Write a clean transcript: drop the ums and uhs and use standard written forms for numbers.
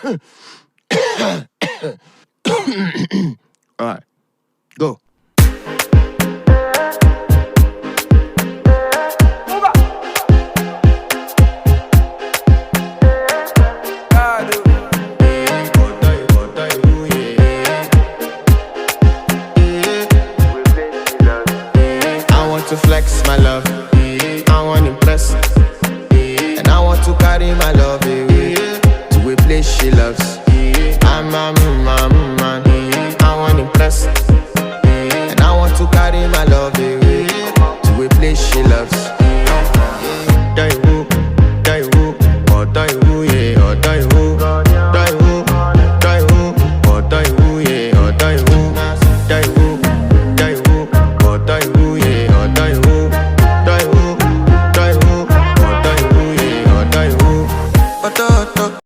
Alright, go. I want to flex my love, I want to impress, and I want to carry my love away to a place she loves.